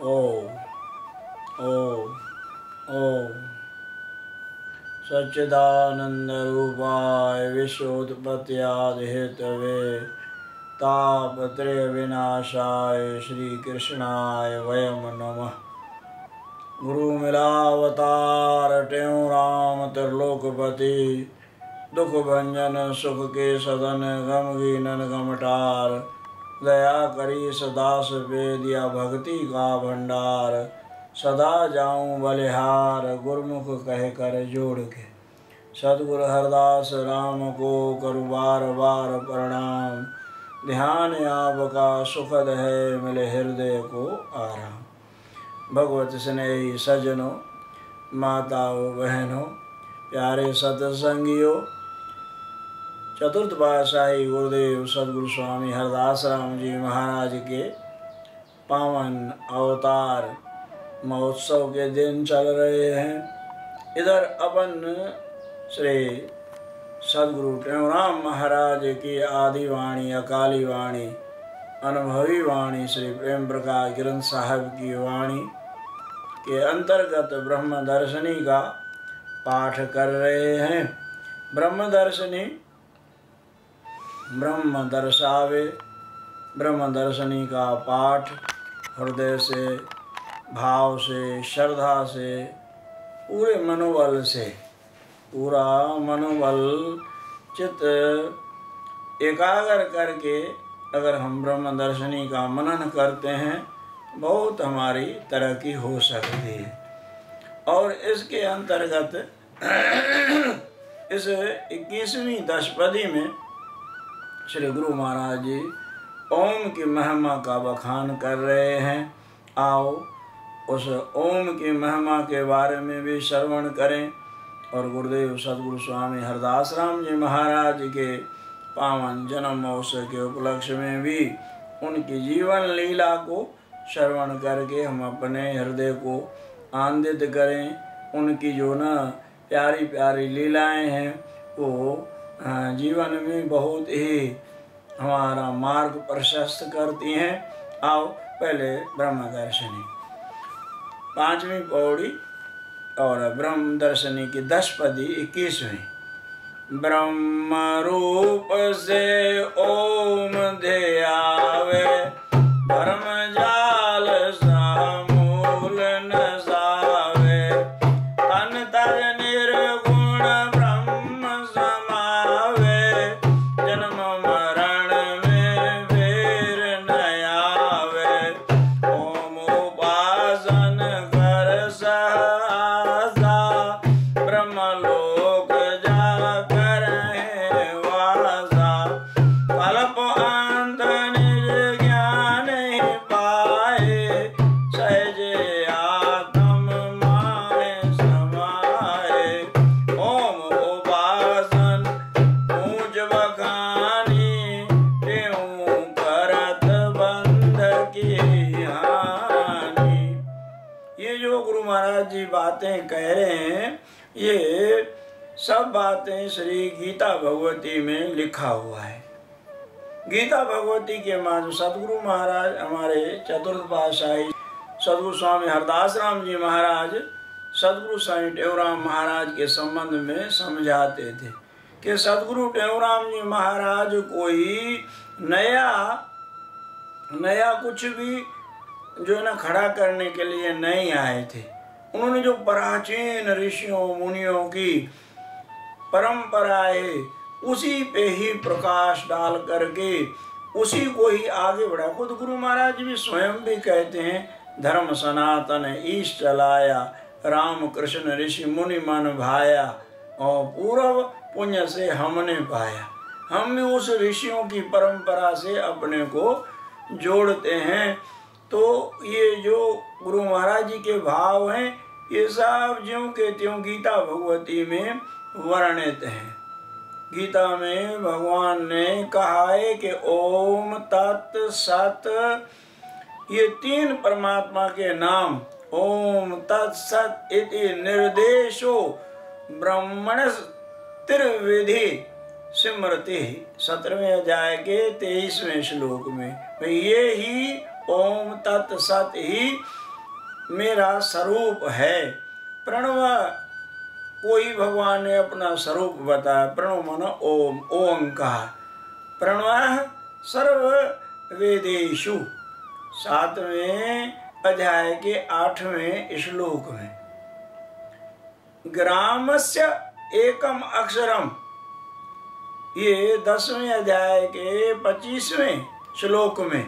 ओम ओम ओम। सच्चिदानंद रूपाय विश्वोत्पत्त्यादि Hathaway तापत्रय विनाशाय श्री कृष्णाय वयम नमः। गुरु मिलावतार ट्यों राम त्रिलोकपति, दुख भंजन सुख के सदन गम कीनन गमटार। दया करी सदास पे दिया भक्ति का भंडार, सदा जाऊं बलिहार गुरमुख कह कर जोड़ के। सद्गुरु हरदास राम को करु बार बार प्रणाम, ध्यान आपका सुखद है मिले हृदय को आराम। भगवत स्नेही सजनों, माताओं बहनों, प्यारे सत्संगियों, चतुर्थ पातशाही गुरुदेव सद्गुरु स्वामी हरदास राम जी महाराज के पावन अवतार महोत्सव के दिन चल रहे हैं। इधर अपन श्री सद्गुरु ट्योराम महाराज की आदि वाणी, अकाली वाणी, अनुभवी वाणी श्री प्रेम प्रकाश ग्रंथ साहब की वाणी के अंतर्गत ब्रह्म दर्शनी का पाठ कर रहे हैं। ब्रह्म दर्शनी ब्रह्म दर्शावे, ब्रह्म दर्शनी का पाठ हृदय से, भाव से, श्रद्धा से, पूरे मनोबल से, पूरा मनोबल चित्त एकाग्र करके अगर हम ब्रह्म दर्शनी का मनन करते हैं, बहुत हमारी तरक्की हो सकती है। और इसके अंतर्गत इस 21वीं दशपदी में श्री गुरु महाराज जी ओम की महिमा का बखान कर रहे हैं। आओ उस ओम की महिमा के बारे में भी श्रवण करें और गुरुदेव सद्गुरु स्वामी हरदास राम जी महाराज के पावन जन्म महोत्सव के उपलक्ष्य में भी उनकी जीवन लीला को श्रवण करके हम अपने हृदय को आनंदित करें। उनकी जो न प्यारी प्यारी लीलाएं हैं वो जीवन में बहुत ही हमारा मार्ग प्रशस्त करती हैं। आओ पहले ब्रह्म दर्शनी 5वीं पौड़ी और ब्रह्म दर्शनी की 10 पदी 21वीं। ब्रह्म रूप से ओम ध्यावे, धर्म जाल समूल न सावे। तन तन निर्गुण ब्रह्म समावे, जन्म मरण में फेर न आवे। ओम उपासन कर सहसा, ब्रह्म लोक जा कर वासा। कल्प अंत निज ज्ञान पाए, सहज आत्म माय समाए। ओम उपासन ऊंच बखानी, त्यों करत बंध की हानि। ये जो गुरु महाराज जी बातें कह रहे हैं, ये सब बातें श्री गीता भगवती में लिखा हुआ है। गीता भगवती के माध्यम सदगुरु महाराज हमारे चतुर्थ पातशाही सदगुरु स्वामी हरदास राम जी महाराज सदगुरु स्वामी ट्योराम महाराज के संबंध में समझाते थे कि सदगुरु ट्योराम जी महाराज कोई नया कुछ भी जो है ना खड़ा करने के लिए नहीं आए थे। उन्होंने जो प्राचीन ऋषियों मुनियों की परंपरा है उसी पे ही प्रकाश डाल करके उसी को ही आगे बढ़ा। खुद गुरु महाराज भी स्वयं भी कहते हैं, धर्म सनातन ईश चलाया, राम कृष्ण ऋषि मुनि मन भाया, और पूर्व पुण्य से हमने पाया। हम भी उस ऋषियों की परंपरा से अपने को जोड़ते हैं। तो ये जो गुरु महाराज जी के भाव हैं, ये सब ज्यों के त्यों गीता भगवती में वर्णित हैं। गीता में भगवान ने कहा है कि ओम तत् सत, ये 3 परमात्मा के नाम ओम तत् सत इति निर्देशो ब्रह्मण त्रिविधि स्मृति 17वें अध्याय के 23वें श्लोक में ये ही ओम तत् सत ही मेरा स्वरूप है। प्रणव कोई भगवान ने अपना स्वरूप बताया। प्रणव माना ओम, ओंकार। प्रणव सर्व वेदेषु, 7वें अध्याय के 8वें श्लोक में। ग्रामस्य एकम अक्षरम, ये 10वें अध्याय के 25वें श्लोक में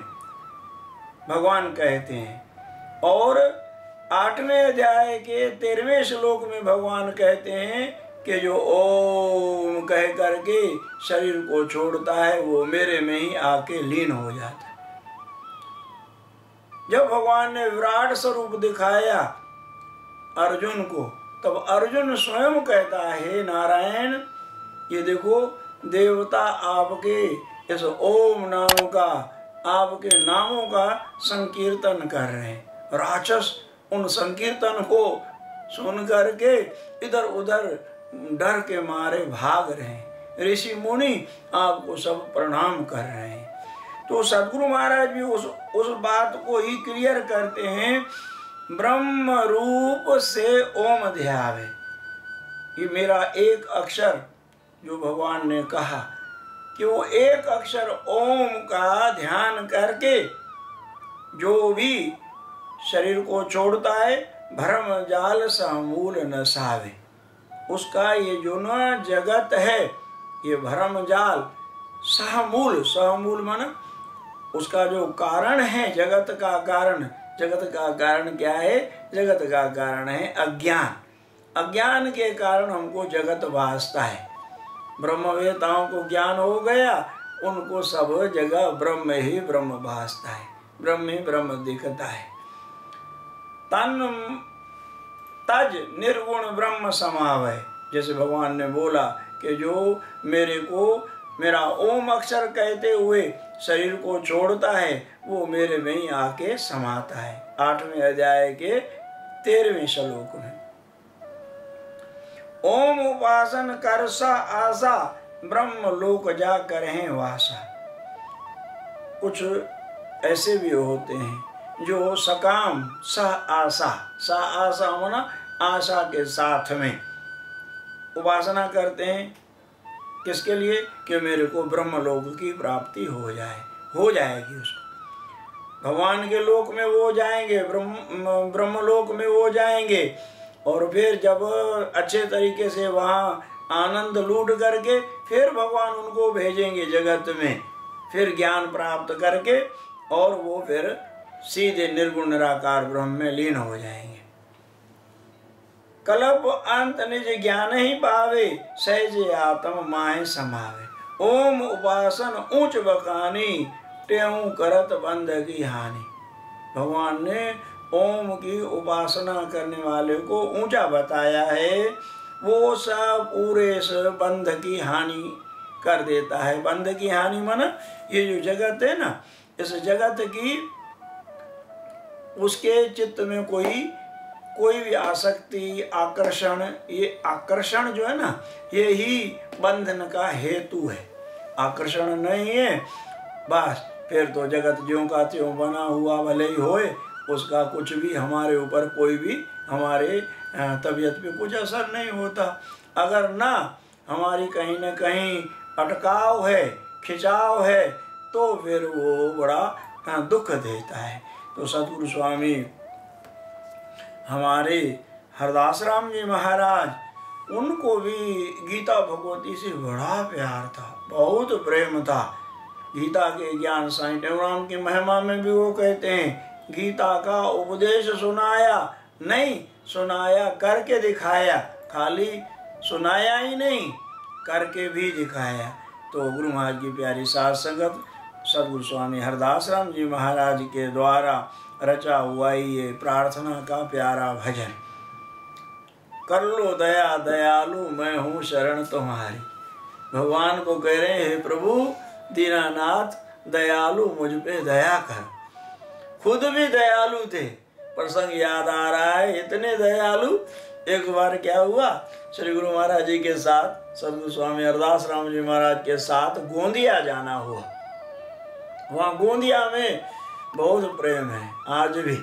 भगवान कहते हैं। और 8वें अध्याय के 13वें श्लोक में भगवान कहते हैं कि जो ओम कह करके शरीर को छोड़ता है वो मेरे में ही आके लीन हो जाता है। जब भगवान ने विराट स्वरूप दिखाया अर्जुन को, तब अर्जुन स्वयं कहता है, हे नारायण, ये देखो देवता आपके इस ओम नाम का, आपके नामों का संकीर्तन कर रहे हैं। राक्षस उन संकीर्तन को सुन करके इधर उधर डर के मारे भाग रहे हैं। ऋषि मुनि आपको सब प्रणाम कर रहे हैं। तो सदगुरु महाराज भी उस बात को ही क्लियर करते हैं, ब्रह्म रूप से ओम ध्यावे। ये मेरा एक अक्षर जो भगवान ने कहा कि वो एक अक्षर ओम का ध्यान करके जो भी शरीर को छोड़ता है, भ्रम जाल समूल न सावे। उसका ये जो न जगत है, ये भ्रम जाल सहमूल, सहमूल माना उसका जो कारण है, जगत का कारण। जगत का कारण क्या है? जगत का कारण है अज्ञान। अज्ञान के कारण हमको जगत भासता है। ब्रह्मवेताओं को ज्ञान हो गया, उनको सब जगह ब्रह्म ही ब्रह्म भासता है, ब्रह्म ही ब्रह्म दिखता है। तन तज निर्गुण ब्रह्म समावय, जैसे भगवान ने बोला कि जो मेरे को मेरा ओम अक्षर कहते हुए शरीर को छोड़ता है वो मेरे में ही आके समाता है। 8वें अध्याय के 13वें श्लोक में। ओम उपासन करसा आशा, ब्रह्म लोक जा करें वासा। कुछ ऐसे भी होते हैं जो सकाम स आशा, स आशा माना आशा के साथ में उपासना करते हैं। किसके लिए? कि मेरे को ब्रह्म लोक की प्राप्ति हो जाए, हो जाएगी उसको। भगवान के लोक में वो जाएंगे, ब्रह्म लोक में वो जाएंगे। और फिर जब अच्छे तरीके से वहाँ आनंद लूट करके फिर भगवान उनको भेजेंगे जगत में, फिर ज्ञान प्राप्त करके, और वो फिर सीधे निर्गुण निराकार ब्रह्म में लीन हो जाएंगे। कल्प अंत निज ज्ञान ही पावे, सहज आत्म माहे समावे। ओम उपासन ऊंच बकानी, त्यों करत बंध की हानि। भगवान ने ओम की उपासना करने वाले को ऊंचा बताया है। वो सब पूरे से बंध की हानि कर देता है। बंध की हानि माना ये जो जगत है ना, इस जगत की उसके चित्त में कोई भी आसक्ति, आकर्षण, ये आकर्षण जो है ना, ये ही बंधन का हेतु है। आकर्षण नहीं है बस फिर तो जगत ज्यों का त्यों बना हुआ भले ही होए, उसका कुछ भी हमारे ऊपर, कोई भी हमारे तबीयत पे कुछ असर नहीं होता। अगर ना हमारी कहीं न कहीं अटकाव है, खिंचाव है, तो फिर वो बड़ा दुख देता है। तो सतगुरु स्वामी हमारे हरदास राम जी महाराज, उनको भी गीता भगवती से बड़ा प्यार था, बहुत प्रेम था। गीता के ज्ञान साईं टेऊराम की महिमा में भी वो कहते हैं, गीता का उपदेश सुनाया नहीं, सुनाया करके दिखाया। खाली सुनाया ही नहीं, करके भी दिखाया। तो गुरु महाराज की प्यारी साध संगत सतगुरु स्वामी हरदास राम जी महाराज के द्वारा रचा हुआ ये प्रार्थना का प्यारा भजन, कर लो दया दयालु मैं हूँ शरण तुम्हारी। भगवान को कह रहे हैं, हे प्रभु दीनानाथ दयालु मुझ पे दया कर। खुद भी दयालु थे। प्रसंग याद आ रहा है, इतने दयालु। एक बार क्या हुआ, श्री गुरु महाराज जी के साथ, सतगुरु स्वामी हरदास राम जी महाराज के साथ गोंदिया जाना हुआ। वहाँ गोंदिया में बहुत प्रेम है आज भी।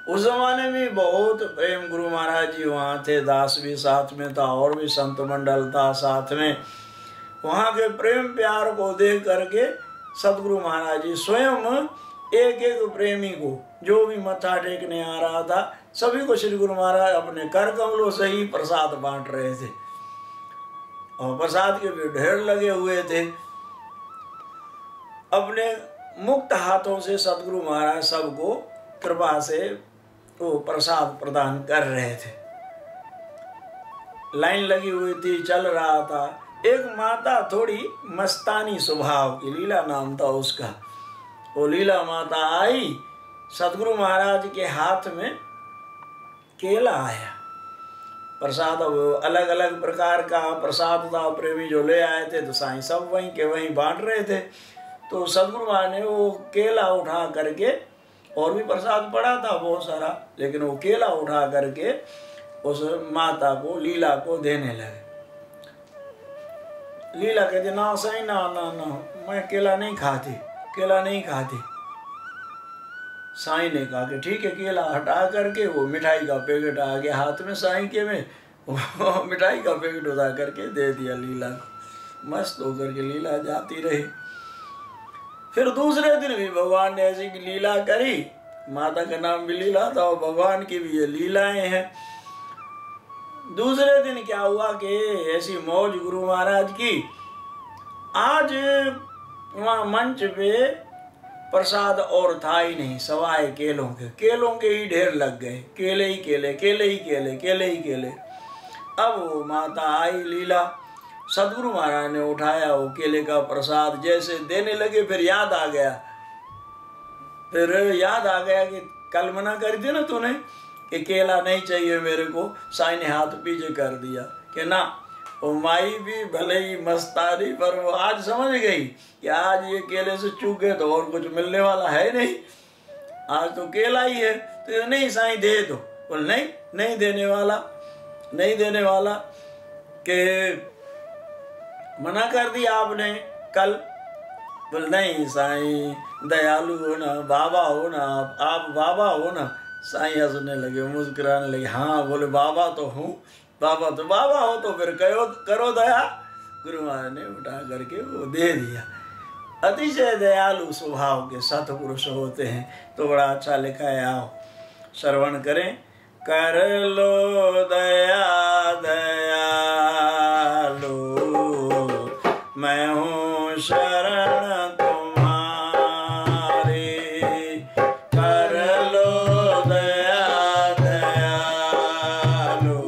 उस जमाने में बहुत प्रेम, गुरु महाराज जी वहाँ थे, दास भी साथ में था और भी संत मंडल था साथ में। वहाँ के प्रेम प्यार को देख करके सदगुरु महाराज जी स्वयं एक एक प्रेमी को, जो भी मत्था टेकने आ रहा था, सभी को श्री गुरु महाराज अपने कर कमलों से ही प्रसाद बांट रहे थे। और प्रसाद के भी ढेर लगे हुए थे। अपने मुक्त हाथों से सदगुरु महाराज सबको कृपा से वो प्रसाद प्रदान कर रहे थे। लाइन लगी हुई थी, चल रहा था। एक माता थोड़ी मस्तानी स्वभाव की, लीला नाम था उसका, वो लीला माता आई, सदगुरु महाराज के हाथ में केला आया। प्रसाद अलग अलग प्रकार का प्रसाद था, प्रेमी जो ले आए थे तो साईं सब वहीं के वहीं बांट रहे थे। तो सदगुरु महाराज ने वो केला उठा करके, और भी प्रसाद पड़ा था बहुत सारा, लेकिन वो केला उठा करके उस माता को, लीला को देने लगे। लीला कहती, ना साईं ना ना ना, मैं केला नहीं खाती, केला नहीं खाती। साईं ने कहा कि ठीक है, केला हटा करके वो मिठाई का पैकेट आ गया हाथ में साईं के में, वो मिठाई का पैकेट उठा करके दे दिया लीला को। मस्त होकर के लीला जाती रही। फिर दूसरे दिन भी भगवान ने ऐसी लीला करी, माता का नाम भी लीला था और भगवान की भी ये लीलाएं हैं। दूसरे दिन क्या हुआ कि ऐसी मौज गुरु महाराज की, आज वहाँ मंच पे प्रसाद और था ही नहीं, सवाए केलों के, केलों के ही ढेर लग गए, केले ही केले, केले ही केले, केले ही केले। अब वो माता आई लीला, सदगुरु महाराज ने उठाया वो केले का प्रसाद, जैसे देने लगे फिर याद आ गया, कि कल मना कर दी ना तूने कि केला नहीं चाहिए मेरे को। साईं ने हाथ पीछे कर दिया कि ना, वो माई भी भले ही मस्तानी, पर वो आज समझ गई कि आज ये केले से चूक गए तो और कुछ मिलने वाला है नहीं, आज तो केला ही है। तो नहीं साईं दे दो, बोल नहीं, नहीं देने वाला, नहीं देने वाला, कि मना कर दिया आपने कल। बोल नहीं साईं, दयालु हो ना, बाबा हो ना, आप बाबा हो ना। साईं हंसने लगे, मुस्कुराने लगे। हाँ बोले, बाबा तो हूँ, बाबा तो बाबा हो तो फिर करो दया। गुरु महाराज ने उठा करके वो दे दिया। अतिशय दयालु स्वभाव के सतपुरुष होते हैं। तो बड़ा अच्छा लिखा है, आओ श्रवण करें। कर लो दया दयालु, मैं हूँ शरण तुम्हारी। कर लो दया दयालु,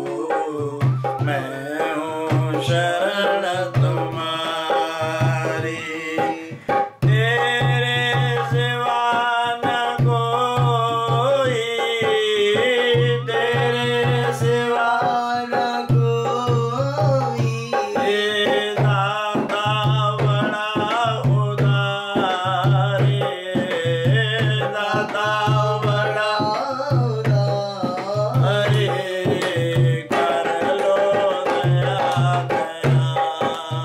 मैं हूँ शरण तुम्हारी। तेरे सिवा न कोई, तेरे सिवा न कोई, दाता बड़ा उदार, दाता बड़ा उदार। कर लो दया दयालु,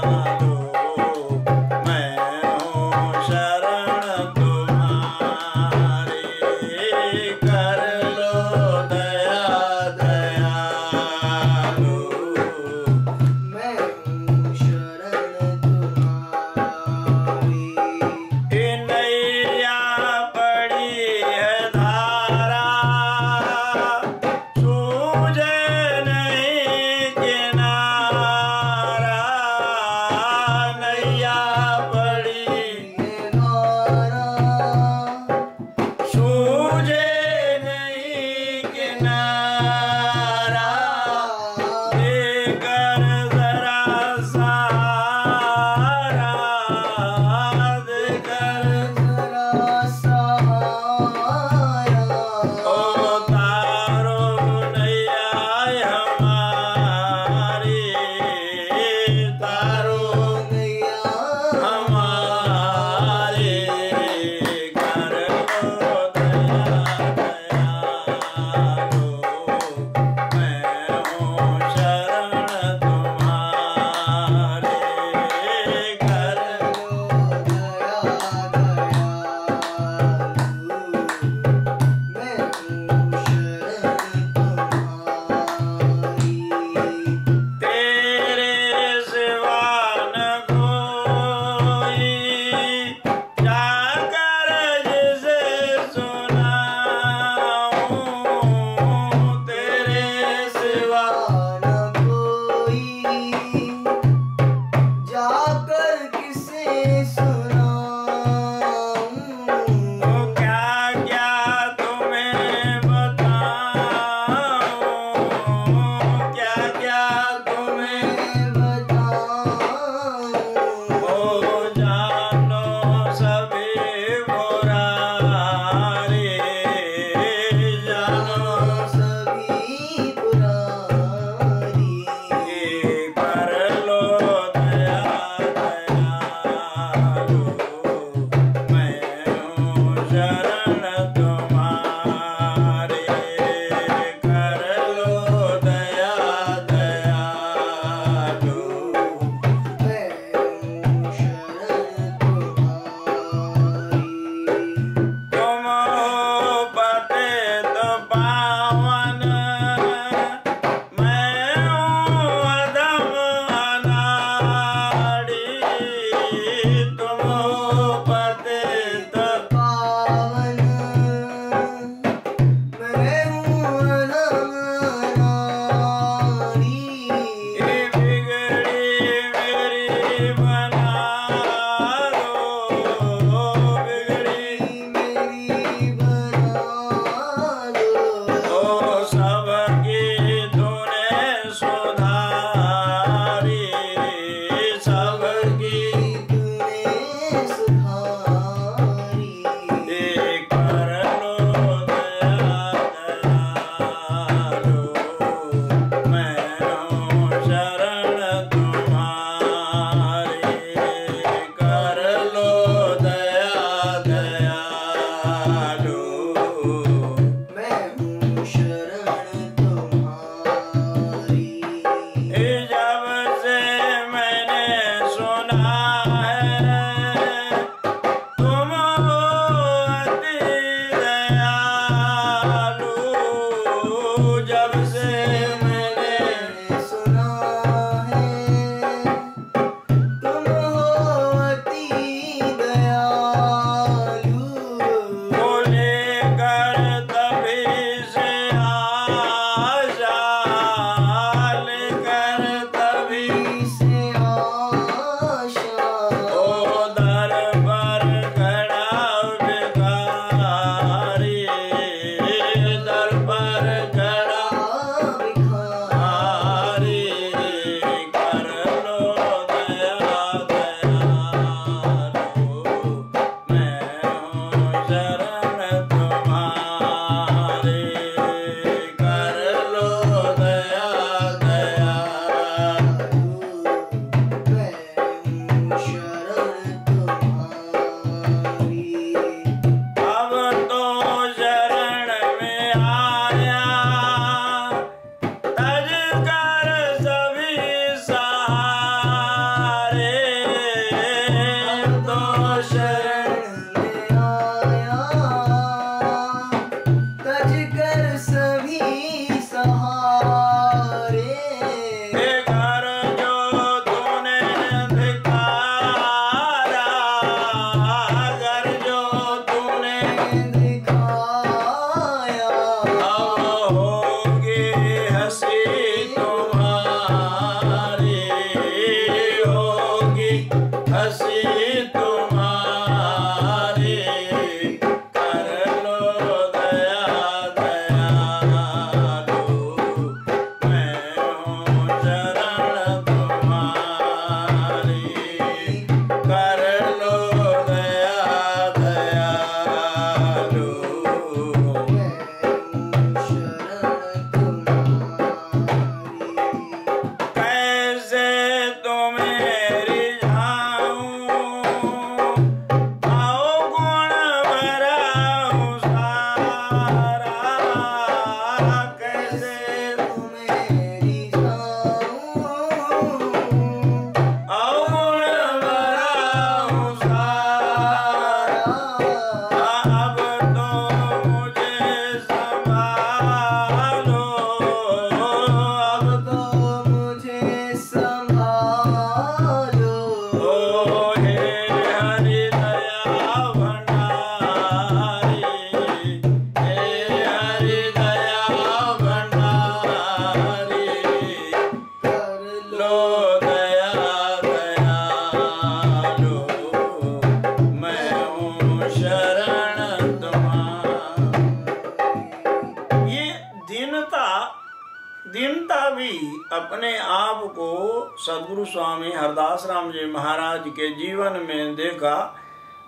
दीनता भी अपने आप को सदगुरु स्वामी हरदास राम जी महाराज के जीवन में देखा।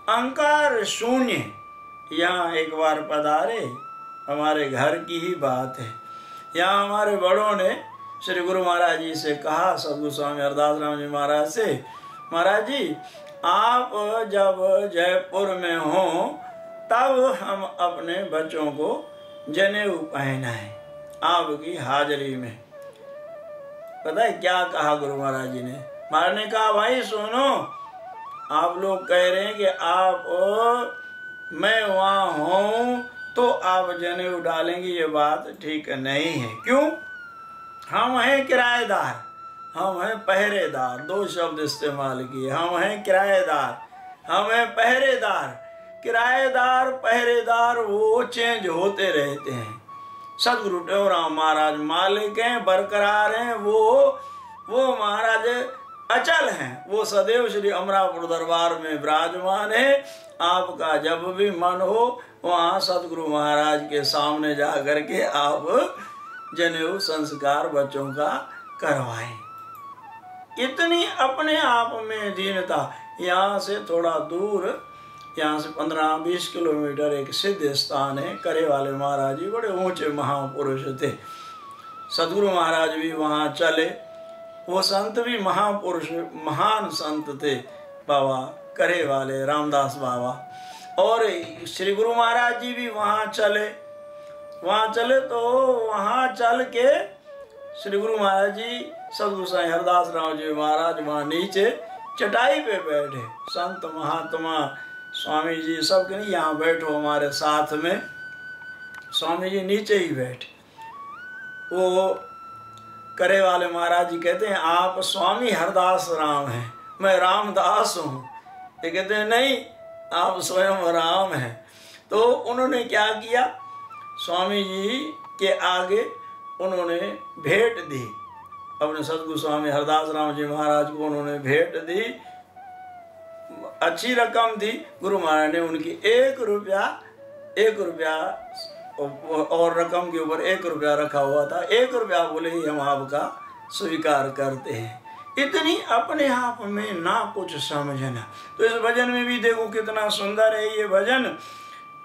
अहंकार शून्य यहाँ एक बार पधारे, हमारे घर की ही बात है। यहाँ हमारे बड़ों ने श्री गुरु महाराज जी से कहा, सदगुरु स्वामी हरदास राम जी महाराज से, महाराज जी आप जब जयपुर में हो तब हम अपने बच्चों को जनेऊ पहनाएं आपकी हाजिरी में। पता है क्या कहा गुरु महाराज जी ने? महाराज ने कहा, भाई सुनो, आप लोग कह रहे हैं कि आप मैं वहाँ हूँ तो आप जनेऊ डालेंगे, ये बात ठीक नहीं है। क्यों? हम हैं किराएदार, हम हैं पहरेदार। दो शब्द इस्तेमाल किए, हम हैं किराएदार, हम हैं पहरेदार। किराएदार पहरेदार वो चेंज होते रहते हैं। सदगुरु टेऊराम महाराज मालिक हैं, बरकरार हैं, वो महाराज अचल हैं, वो सदैव श्री अमरापुर दरबार में विराजमान है। आपका जब भी मन हो वहाँ सदगुरु महाराज के सामने जा करके आप जनेऊ संस्कार बच्चों का करवाएं। इतनी अपने आप में दीनता। यहाँ से थोड़ा दूर, यहाँ से 15-20 किलोमीटर एक सिद्ध स्थान है, करे वाले महाराज जी बड़े ऊंचे महापुरुष थे। सदगुरु महाराज भी वहाँ चले। वो संत भी महापुरुष, महान संत थे बाबा करे वाले रामदास बाबा। और श्री गुरु महाराज जी भी वहाँ चले। तो वहाँ चल के श्री गुरु महाराज जी, सदगुरु साईं हरदास राम जी महाराज वहाँ नीचे चटाई पे बैठे। संत महात्मा स्वामी जी सब के नहीं, यहाँ बैठो हमारे साथ में। स्वामी जी नीचे ही बैठे। वो करे वाले महाराज जी कहते हैं आप स्वामी हरदास राम हैं, मैं रामदास हूँ। ये कहते हैं नहीं, आप स्वयं राम हैं। तो उन्होंने क्या किया, स्वामी जी के आगे उन्होंने भेंट दी, अपने सदगुरु स्वामी हरदास राम जी महाराज को उन्होंने भेंट दी। अच्छी रकम थी। गुरु महाराज ने उनकी 1 रुपया और रकम के ऊपर 1 रुपया रखा हुआ था। 1 रुपया बोले ही हम आपका स्वीकार करते हैं। इतनी अपने आप में ना कुछ समझना। तो इस भजन में भी देखो कितना सुंदर है ये भजन,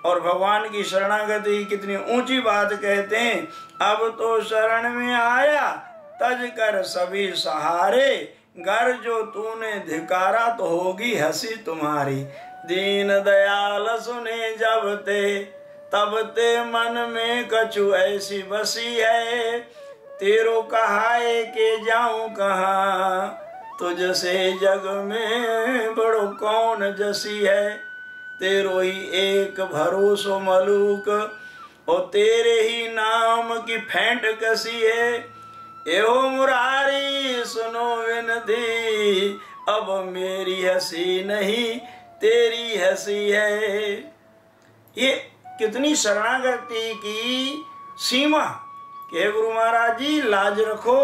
और भगवान की शरणागति कितनी ऊंची बात कहते हैं। अब तो शरण में आया तज कर सभी सहारे, घर जो तूने धिकारा तो होगी हंसी तुम्हारी। दीन दयाल सुने जब ते, तब ते मन में कछु ऐसी बसी है। तेरो कहाए के जाऊं कहाँ, तुझसे जग में बड़ो कौन जसी है। तेरो ही एक भरोसो मलूक, और तेरे ही नाम की फेंट कसी है। एहो मुरारी सुनो विनती, अब मेरी हंसी नहीं तेरी हंसी है। ये कितनी शरणागति की सीमा कि गुरु महाराज जी लाज रखो,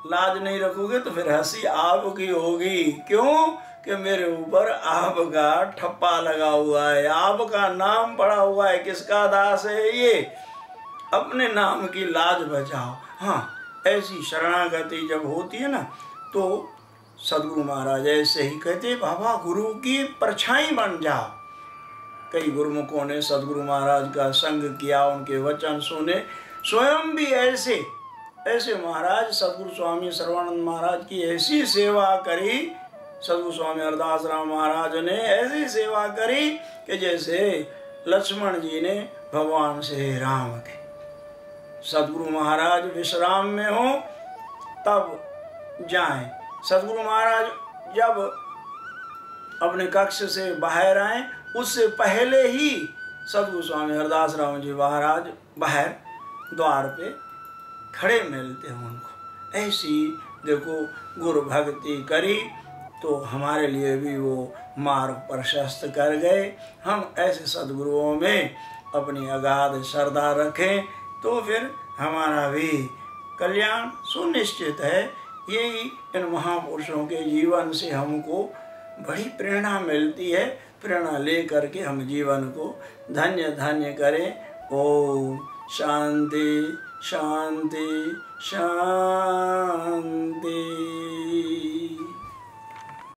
लाज नहीं रखोगे तो फिर हंसी आपकी होगी। क्यों कि मेरे ऊपर आपका ठप्पा लगा हुआ है, आपका नाम पड़ा हुआ है। किसका दास है ये, अपने नाम की लाज बचाओ। हाँ, ऐसी शरणागति जब होती है ना, तो सदगुरु महाराज ऐसे ही कहते, बाबा गुरु की परछाई बन जाओ। कई गुरुमुखों ने सदगुरु महाराज का संग किया, उनके वचन सुने, स्वयं भी ऐसे महाराज सदगुरु स्वामी सर्वानंद महाराज की ऐसी सेवा करी। सदगुरु स्वामी हरदास राम महाराज ने ऐसी सेवा करी कि जैसे लक्ष्मण जी ने भगवान से राम के। सदगुरु महाराज विश्राम में हो तब जाएं। सदगुरु महाराज जब अपने कक्ष से बाहर आए, उससे पहले ही सदगुरु स्वामी हरदास राम जी महाराज बाहर द्वार पे खड़े मिलते हैं उनको। ऐसी देखो गुरु भक्ति करी तो हमारे लिए भी वो मार्ग प्रशस्त कर गए। हम ऐसे सदगुरुओं में अपनी अगाध श्रद्धा रखें तो फिर हमारा भी कल्याण सुनिश्चित है। यही इन महापुरुषों के जीवन से हमको बड़ी प्रेरणा मिलती है। प्रेरणा ले करके हम जीवन को धन्य धन्य करें। ओम शांति शांति शांति।